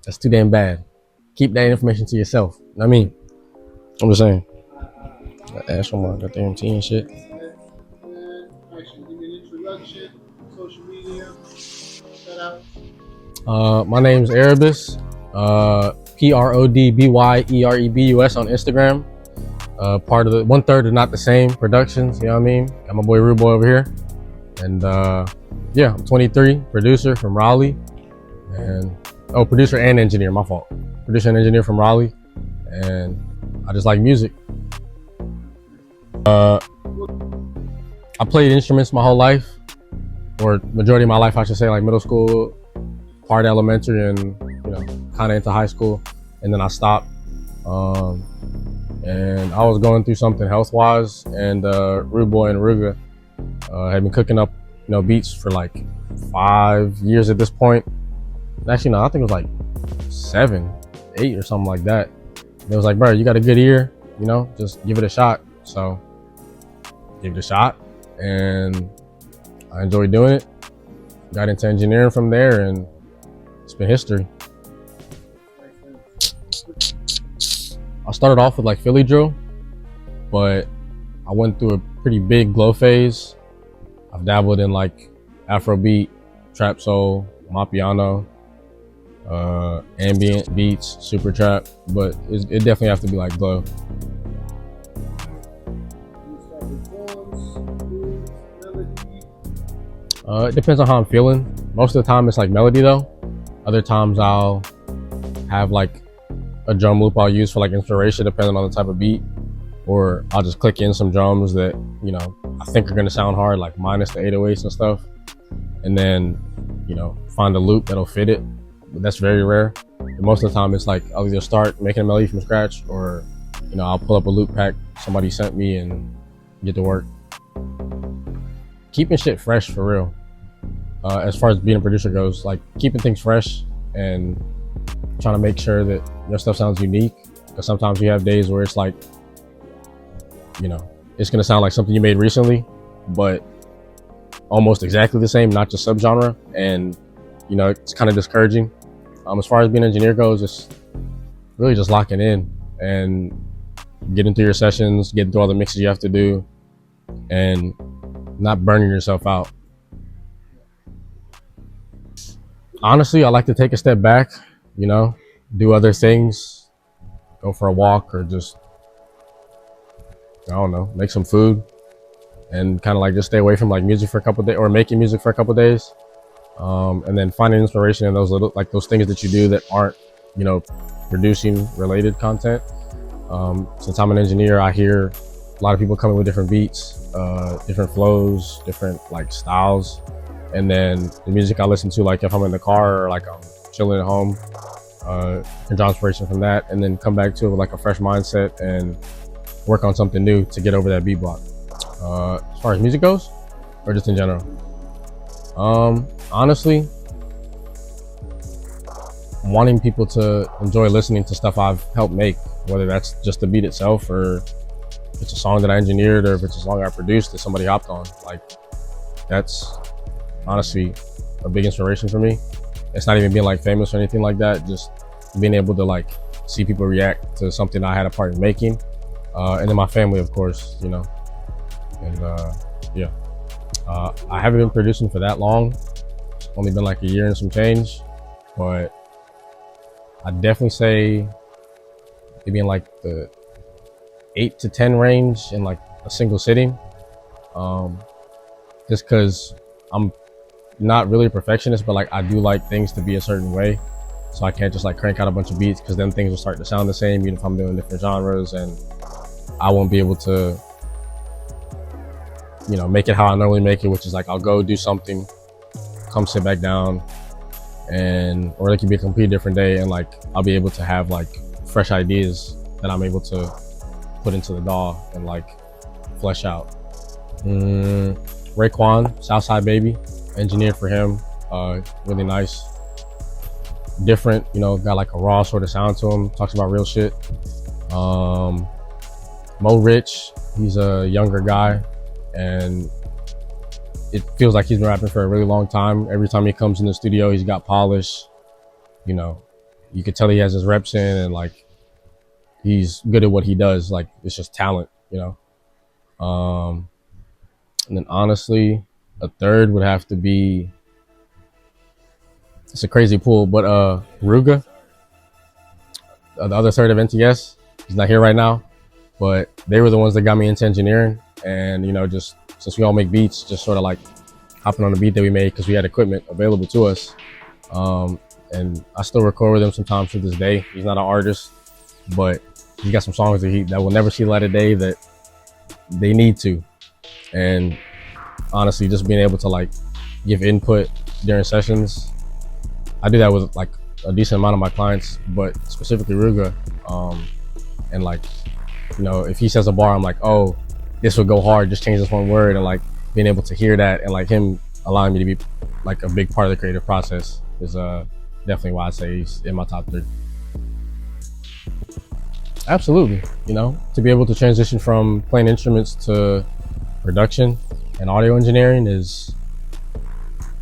That's too damn bad. Keep that information to yourself. I mean, I'm just saying. Ask for my goddamn tea and shit. Actually, give me an introduction, social media, shout out. My name's Erebus. Prodbyerebus on Instagram. Part of the 1/3 of Not the Same Productions. You know what I mean? Got my boy Rude Boy over here, and yeah, I'm 23, producer from Raleigh, and producer and engineer. My fault. Producer and engineer from Raleigh, and I just like music. I played instruments my whole life, or majority of my life, I should say, like middle school, part elementary, and kind of into high school, and then I stopped. And I was going through something health-wise, and Rude Boy and Ruga had been cooking up, beats for like 5 years at this point. Actually, no, I think it was like 7, 8 or something like that. And it was like, bro, you got a good ear, just give it a shot. So, give it a shot, and I enjoyed doing it. Got into engineering from there, and it's been history. I started off with like Philly drill, but I went through a pretty big glow phase. I've dabbled in like Afrobeat, trap soul, Mapiano, ambient beats, super trap, but it definitely have to be like glow. It depends on how I'm feeling. Most of the time it's like melody though. Other times I'll have like a drum loop I'll use for like inspiration depending on the type of beat, or I'll just click in some drums that I think are gonna sound hard, like minus the 808s and stuff, and then find a loop that'll fit it. But that's very rare. And most of the time it's like I'll either start making a melody from scratch, or I'll pull up a loop pack somebody sent me and get to work. Keeping shit fresh for real. As far as being a producer goes, like keeping things fresh and trying to make sure that your stuff sounds unique, because sometimes you have days where it's like it's gonna sound like something you made recently, but almost exactly the same, not just subgenre, and it's kind of discouraging. As far as being an engineer goes, it's really just locking in and getting through your sessions, getting through all the mixes you have to do, and not burning yourself out. Honestly, I like to take a step back, do other things, go for a walk, or just, I don't know, make some food, and kind of like just stay away from like music for a couple of days, or making music for a couple of days, and then finding inspiration in those little, like those things that you do that aren't, producing related content. Since I'm an engineer, I hear a lot of people coming with different beats, different flows, different like styles, and then the music I listen to, like if I'm in the car or like I'm chilling at home, can draw inspiration from that, and then come back to it with like a fresh mindset and work on something new to get over that beat block. As far as music goes, or just in general, honestly, wanting people to enjoy listening to stuff I've helped make, whether that's just the beat itself, or if it's a song that I engineered, or if it's a song I produced that somebody hopped on. Like, that's honestly a big inspiration for me. It's not even being like famous or anything like that, just being able to like see people react to something I had a part in making, and then my family, of course, and yeah. I haven't been producing for that long. It's only been like a year and some change, but I'd definitely say maybe in like the 8 to 10 range in like a single sitting, just because I'm not really a perfectionist, but like I do like things to be a certain way, so I can't just like crank out a bunch of beats, because then things will start to sound the same even if I'm doing different genres, and I won't be able to make it how I normally make it, which is like I'll go do something, come sit back down, or it could be a completely different day, and like I'll be able to have like fresh ideas that I'm able to put into the DAW and like flesh out. Raekwon, Southside Baby, engineered for him, really nice, different, got like a raw sort of sound to him, talks about real shit. Mo Rich, he's a younger guy, and it feels like he's been rapping for a really long time. Every time he comes in the studio, he's got polish, you could tell he has his reps in, and like he's good at what he does. Like it's just talent, you know. And then honestly, a third would have to be. It's a crazy pool, but Ruga, the other third of NTS, he's not here right now, but they were the ones that got me into engineering. And you know, just since we all make beats, just sort of like hopping on the beat that we made because we had equipment available to us. And I still record with him sometimes to this day. He's not an artist, but he got some songs that will never see light of day that they need to. And honestly, just being able to like give input during sessions, I do that with like a decent amount of my clients, but specifically Ruga. And like, you know, if he says a bar, I'm like, oh, this would go hard, just change this one word, and like being able to hear that and like him allowing me to be like a big part of the creative process is definitely why I say he's in my top 3. Absolutely, you know, to be able to transition from playing instruments to production and audio engineering is,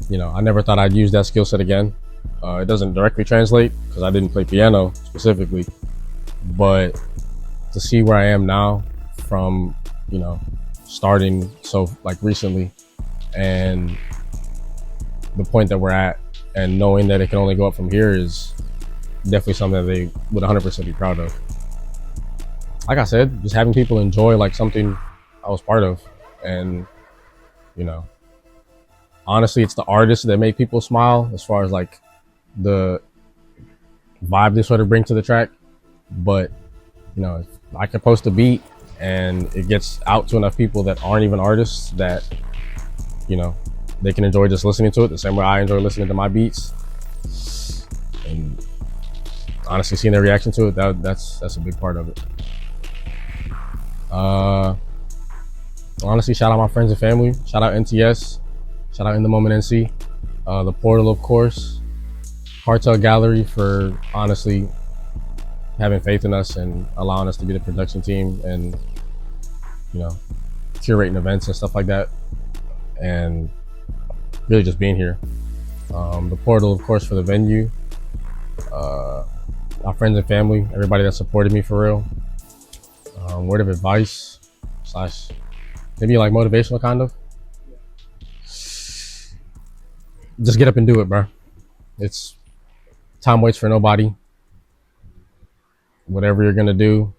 you know, I never thought I'd use that skill set again. It doesn't directly translate because I didn't play piano specifically, but to see where I am now from, you know, starting so like recently and the point that we're at and knowing that it can only go up from here is definitely something that they would 100% be proud of. Like I said, just having people enjoy like something I was part of. And, you know, honestly, it's the artists that make people smile as far as like the vibe they sort of bring to the track. But, you know, if I can post a beat and it gets out to enough people that aren't even artists that, you know, they can enjoy just listening to it the same way I enjoy listening to my beats. And honestly, seeing their reaction to it, that's a big part of it. Honestly, shout out my friends and family. Shout out NTS. Shout out In The Moment NC. The Portal, of course. Cartel Gallery for honestly having faith in us and allowing us to be the production team and, you know, curating events and stuff like that. And really just being here. The Portal, of course, for the venue. My friends and family, everybody that supported me for real. Word of advice / maybe like motivational kind of. Just get up and do it, bro. It's time waits for nobody. Whatever you're gonna do,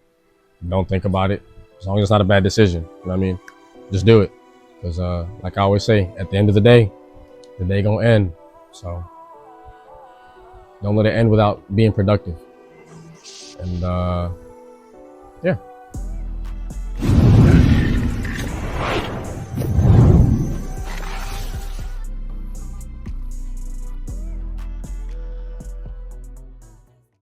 don't think about it. As long as it's not a bad decision, you know what I mean? Just do it. Because like I always say, at the end of the day gonna end. So don't let it end without being productive. And yeah.